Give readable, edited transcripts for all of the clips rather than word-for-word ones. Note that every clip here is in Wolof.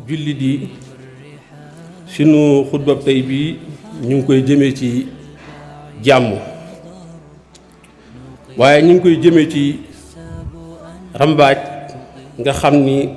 jullit yi sunu xutbab tey bii ñu ngi koy jëmee ci jàmm waaye ñu ngi koy jëmee ci rambaaj nga xam ni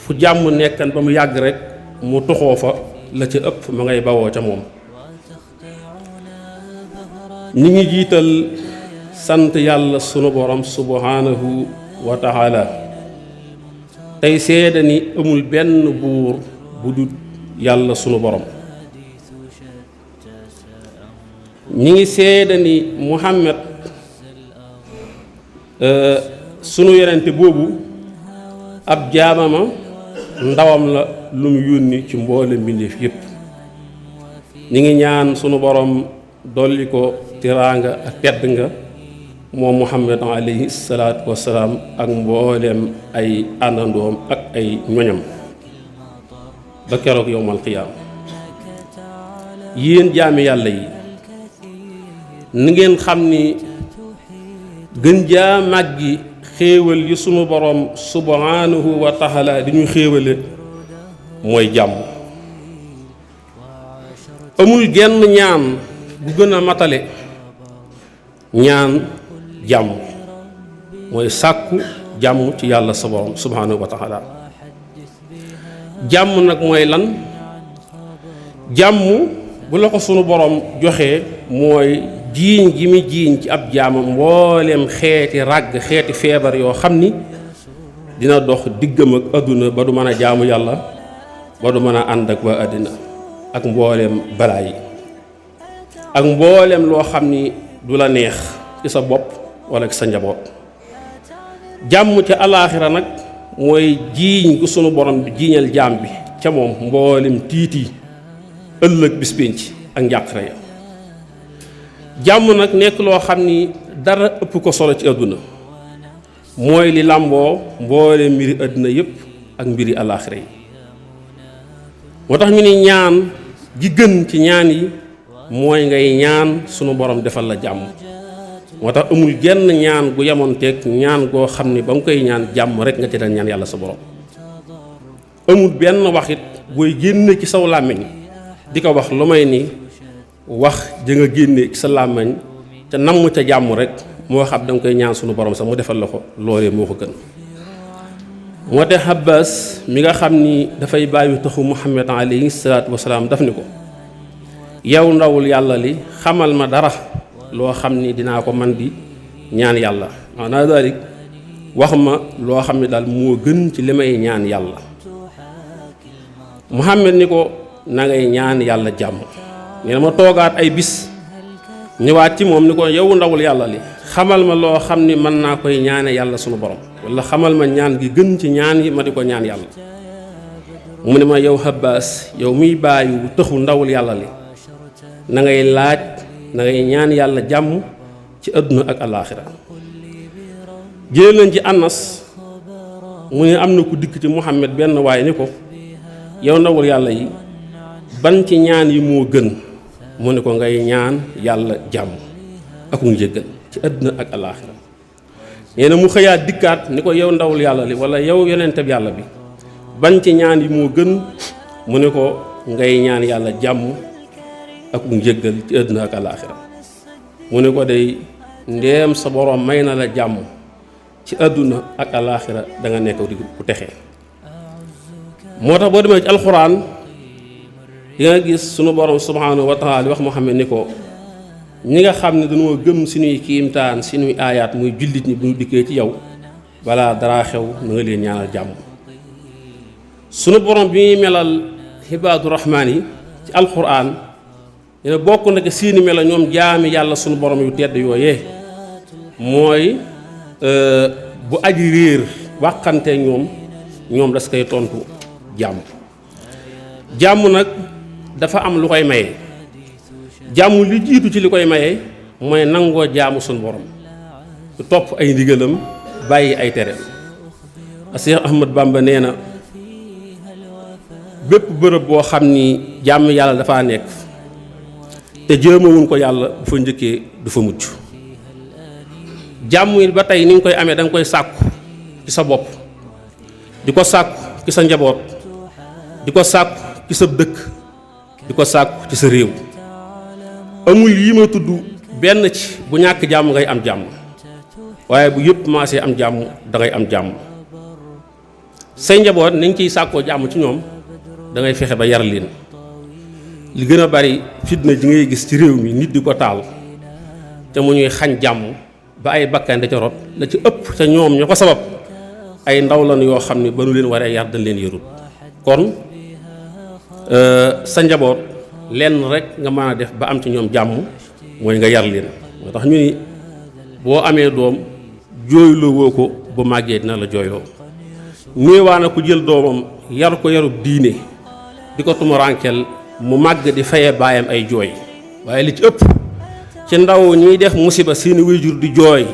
fu jàmm nekkan ba mu yàgg rek mu toxoo fa la ca ëpp ma ngay bawoo ca moom. ñi ngi jiital sant yàlla sunu borom subhanahu wa taala tey seede ni amul benn buur bu dul yàlla sunu borom. ñi ngi seede ni Muhammad sunu yonente boobu ab jaamama ndawam la lu mu yónni ci mboole mbindeef yépp. ñi ngi ñaan sunu borom dolli ko tiraanga ak tedd nga moom Muhammad alayhi salaatu wassalaam ak mbooleem ay àndandoom ak ay ñoñam ba keroog yowmal qiyaam. yéen jaami yàlla yi ni ngeen xam ni gën jaa màggi xéewal yi sunu borom subhanahu wa taala di ñu xéewale mooy jàmm. amul genn ñaan bu gën a matale ñaan jàmm mooy sàkku jàmm ci yàlla sa borom subhanahu wa taala. jàmm nag mooy lan? jàmm bu la ko sunu borom joxee mooy jiiñ gi mi jiiñ ci ab jaamam mbooleem xeeti ràgg xeeti feebar yoo xam ni dina dox diggam ak àdduna ba du mën a jaamu yàlla ba du mën a ànd ak waa àddina ak mbooleem balaa yi ak mbooleem loo xam ni du la neex ci sa bopp wala ci sa njaboot. jàmm ca alaaxira nag mooy jiiñ gu sunu borom bi jiiñal jaam bi ca moom mbooleem tiiti ëllëg bis pénc ak njàqare ya. jàmm nag nekk loo xam ni dara ëpp ko solo ci àdduna mooy li làmboo mboole mbiri àdduna yépp ak mbiri alaaxira yi. moo tax ñu ni ñaan gi gën ci ñaan yi mooy ngay ñaan sunu borom defal la jàmm. moo tax amul genn ñaan gu yamoonteeg ñaan goo xam ni ba nga koy ñaan jàmm rek nga ci daan ñaan yàlla sa borom. amul benn waxit booy génne ci saw làmmiñ di ko wax lu may ni wax ja nga génne ci sa làmmiñ te namm ca jàmm rek moo xam da nga koy ñaan sunu borom sax mu defal la ko loolee moo ko gën. moo tax Abbas mi nga xam ni dafay bàyyi taxu Muhammad alayhi salaatu wasalaam daf ni ko yow ndawul yàlla li xamal ma dara loo xam ni dinaa ko man di ñaan yàlla maanaam daal wax ma loo xam ne daal moo gën ci li may ñaan yàlla. Muhammad ni ko na ngay ñaan yàlla jàmm. nee na ma toogaat ay bis ñëwaat ci moom ni ko yow ndawul yàlla li xamal ma loo xam ni mën naa koy ñaane yàlla sunu borom wala xamal ma ñaan gi gën ci ñaan yi ma di ko ñaan yàlla. mu ne ma yow Abbas yow miy bàyyi tëxu ndawul yàlla li na ngay laaj na ngay ñaan yàlla jàmm ci àdduna ak alaaxira. jëlee nañ ci Anas mu ne am na ku dikk ci Muhammad benn waaye ni ko yow ndawul yàlla yi ban ci ñaan yi moo gën mu ne ko ngay ñaan yàlla jàmm ak njëggal ci àdduna ak alaaxira. nee na mu xëyaat dikkaat ni ko yow ndawul yàlla li wala yow yonentab yàlla bi ban ci ñaan yi moo gën mu ne ko ngay ñaan yàlla jàmm ak njëggal ci àdduna ak alaaxira. mu ne ko day ndeem sa borom may na la jàmm ci àdduna ak alaaxira da nga nekk di ku texee. moo tax boo demee ci alxuraan di nga gis sunu borom subhanahu wa taala wax Muhammad ni ko ñi nga xam ne dañoo gëm suñuy kiimtaan suñuy aayaat muy jullit ñi bu ñu dikkee ci yow balaa dara xew na nga leen ñaanal jàmm. sunu borom bi muy melal xibaadu rahmaan yi ci alxuraan dina bokk na ci seeni melo ñoom jaami yàlla sunu borom yu tedd yooyee mooy bu aji réer waxante ñoom das koy tontu jàmm. jàmm nag dafa am lu koy maye. jàmm li jiitu ci li koy maye mooy nangoo jaamu sunu borom du topp ay ndigalam bàyyi ay tere. Cheikh Ahmad Bamba nee na bépp bërëb boo xam ni jàmm yàlla dafaa nekk te jéemawuñ ko yàlla bu fa njëkkee du fa mucc. jàmm yi ba tey ni nga koy amee da nga koy sàkku ci sa bopp di ko sàkku ci sa njaboot di ko sàkku ci sa dëkk di ko sàkku ci sa réew. amul yi ma tudd benn ci bu ñàkk jàmm ngay am jàmm waaye bu yëpp maasee am jàmm dangay am jàmm. say njaboot nañ ciy sàkkoo jàmm ci ñoom da ngay fexe ba yar leen. li gën a bari fitna ji ngay gis ci réew mi nit di ko taal te mu ñuy xañ jàmm ba ay bakkan da ca rot la ci ëpp te ñoom ñoo ko sabab ay ndaw lan yoo xam ne ba nu leen waree yar dañ leen yarut. kon sa njaboot lenn rek nga mën a def ba am ci ñoom jàmm mooy nga yar leen. moo tax ñu ni boo amee doom jooyloo woo ko bu màggee dina la jooyloo. néewaana ku jël doomam yar ko yarub diine di ko tumuraankeel mu màgg di fayee baayam ay jooy. waaye li ci ëpp ci ndaw ñiy def musiba seeni waajur di jooy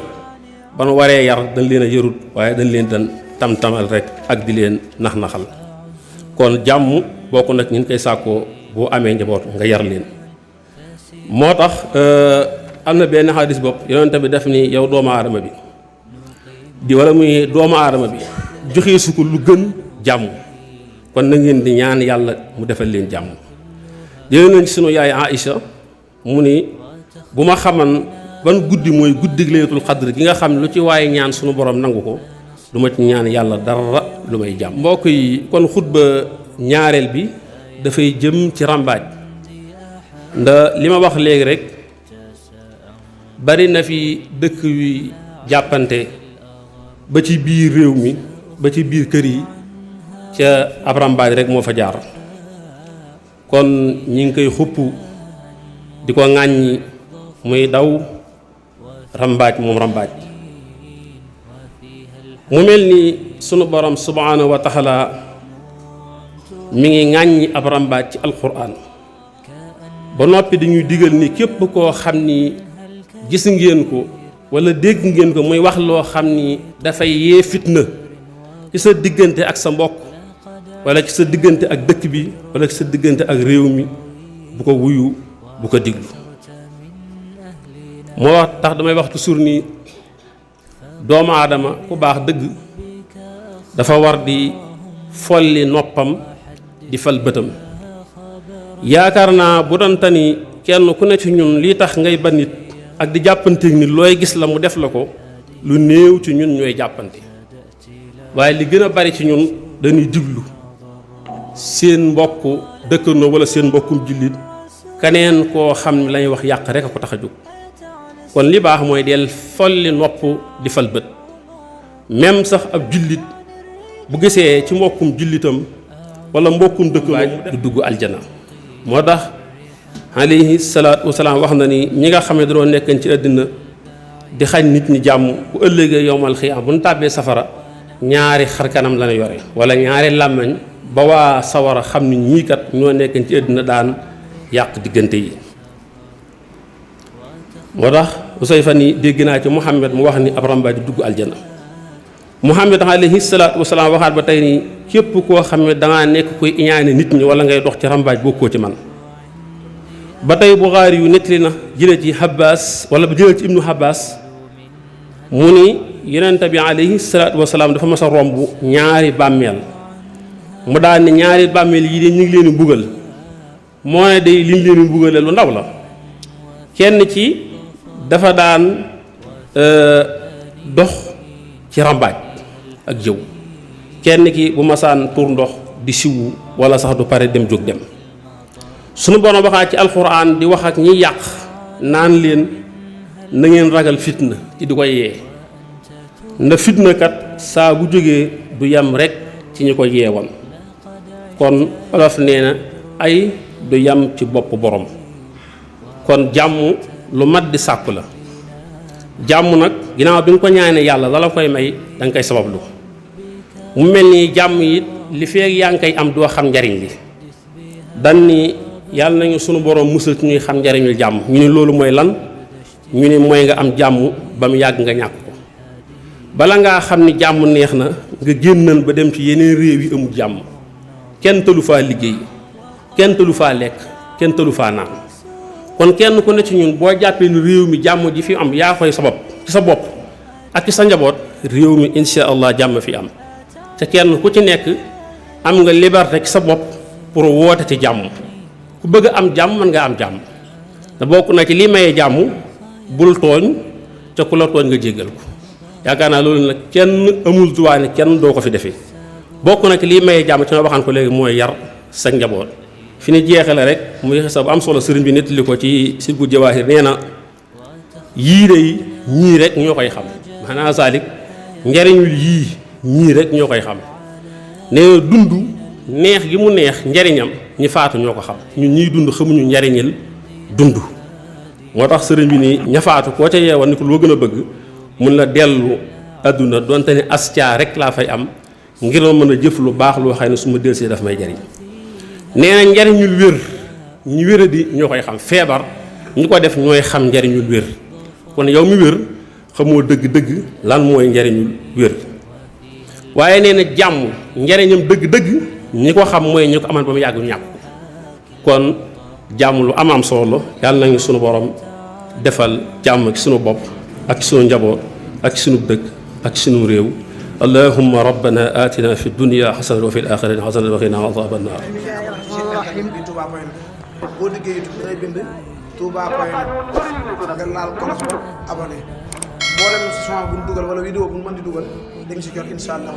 ba nu waree yar dañ leen a yarut waaye dañ leen dan tam-tamal rek ak di leen nax-naxal. kon jàmm bokk nag ñu koy sàkkoo boo amee njaboot nga yar leen. moo tax am na benn xadis bopp yonent bi def ni yow doomu aadama bi di wala muy doomu aadama bi joxe su ko lu gën jàmm kon na ngeen di ñaan yàlla mu defal leen jàmm. jëlee nañ ci sunu yaay Aïcha mu ni bu ma xaman ban guddi mooy guddig laylatul xadr gi nga xam lu ci waaye ñaan sunu borom nangu ko du ma ci ñaan yàlla dara lu may jàmm. mbokk yi kon xutba ñaareel bi dafay jëm ci ràmbaaj. nda li ma wax léegi rek bari na fi dëkk yu jàppante ba ci biir réew mi ba ci biir kër yi ca ab ràmbaaj rek moo fa jaar. kon ñi ngi koy xupp di ko ŋàññi muy daw ràmbaaj moom ràmbaaj. mu mel ni sunu borom subhanahu wa taala mi ngi ŋàññi ab ràmbaaj ci alquran ba noppi dañuy digal ni képp koo xam ni gis ngeen ko wala dégg ngeen ko muy wax loo xam ni dafay yee fitna ci sa diggante ak sa mbokk wala ci sa diggante ak dëkk bi wala ci sa diggante ak réew mi bu ko wuyu bu ko diglu. moo wax tax damay wax toujours ni doomu aadama ku baax dëgg dafa war di folli noppam di fal bëtam. yaakaar naa bu doon tani kenn ku ne ci ñun lii tax ngay ba nit ak di jàppanteeg ni looy gis la mu def la ko lu néew ci ñun ñooy jàppante waaye li gën a bari ci ñun dañuy diglu seen mbokk dëkkandoo wala seen mbokkum jullit keneen koo xam ne lañuy wax yàq rek a ko tax a jóg. kon li baax mooy del folli nopp di fal bët. même sax ab jullit bu gisee ci mbokkum jullitam wala mbokkum dëkkandoo du dugg aljana. moo tax alayhi salaatu wasalaam wax na ni ñi nga xam ne dañoo nekkan ci àddina di xañ nit ñi jàmm bu ëllëgee yowmal xiyaam bu ñu tàbbee safara ñaari xar kanam la ñu yore wala ñaari làmmiñ ba waa sawara xam ni ñii kat ñoo nekkan ci àddina daan yàq diggante yi. moo tax Usayfa ni dégg naa ci Muhammad mu wax ni ab rambaaj di dugg aljana. Muhammad alayhi salaatu wasalaam waxaat ba tey ni képp koo xam ne dangaa nekk koy iñaane nit ñi wala ngay dox ci rambaaj bokkoo ci man. ba tey Buxaari yu nettali na jële ci Habbaas wala jële ci Ibnu Habbaas mu ni Yonent bi alayhi salaatu wasalaam dafa mas a romb ñaari bàmmeel mu daal ne ñaari bàmmeel yi de ñu ngi leen di mbugal moo ne day liñ leen di mbugale lu ndaw la. kenn ci dafa daan dox ci rambaaj ak jëw kenn ki bu masaan tur ndox di siwu wala sax du pare dem jóg dem. sunu borom waxaat ci alxuraan di wax ak ñi yàq naan leen na ngeen ragal fitna ci di ko yee na fitna kat saa bu jógee du yem rek ci ñi ko yeewoon. kon olof nee na ay du yem ci bopp borom. kon jàmm lu mat di sàkku la. jàmm nag ginnaaw bi nga ko ñaanee yàlla la koy may da nga koy sabablu. mu mel ni jàmm it li feeg yaa ngi koy am doo xam njariñ li. dan ni yàlla nañu sunu borom musal ci ñuy xam njariñul jàmm ñu ne loolu mooy lan ñu ne mooy nga am jàmm ba mu yàgg nga ñàkk ko. bala ngaa xam ni jàmm neex na nga génnan ba dem ci yeneen réew yi amul jàmm kenn tëlu faa liggéey kenn tëlu faa lekk kenn tëlu faa naan. kon kenn ku ne ci ñun boo jàppee ni réew mi jàmm ji fi am yaa koy sabab ci sa bopp ak ci sa njaboot réew mi insha allah jàmm fi am. te kenn ku ci nekk am nga liberté ci sa bopp pour woote ci jàmm ku bëgg am jàmm mën nga am jàmm te bokk na ci li maye jàmm bul tooñ te ku la tooñ nga jéggal ko yaakaar naa loolu nag kenn amul droit ne kenn doo ko fi defee bokk na ci li maye jàmm ci ma waxaan ko léegi mooy yar sa njaboot fi ni jeexale rek muy xisa bu am solo sëriñ bi nettali ko ci Silbu Jawaahir nee na yii de ñii rek ñoo koy xam maanaam saalik njariñul yii ñii rek ñoo koy xam nee na dund neex gi mu neex njariñam ñi faatu ñoo ko xam ñun ñiy dund xamuñu njariñil dund moo tax sëriñ bi nii ña faatu koo ca yeewoon ni ko loo gën a bëgg mun la dellu àdduna donte ne astia rek laa fay am ngir ma mën a jëf lu baax loo xam ne su ma delsee daf may jariñ nee na njariñul wér ñu wéradi ñoo koy xam feebar ñi ko def ñooy xam njariñul wér kon yow mi wér xamoo dëgg-dëgg lan mooy njariñul wér waaye nee na jàmm njariñam dëgg-dëgg ñi ko xam mooy ñi ko aman ba mu yàgg ñàkk kon jàmm lu am solo yàlla nañu sunu borom defal jàmm ci sunu bopp ak ci sunu njaboot ak ci sunu dëkk ak ci sunu réew allahumma rabbana atina fi dunya hasanatan wa fil akhirati hasanatan wa qina adhaban nar boo liggéey da ngay bind Touba point nga laal kolos ba abonné mboolem son bu ñu dugal wala vidéo bu ñu mën di dugal da nga si jot incha allah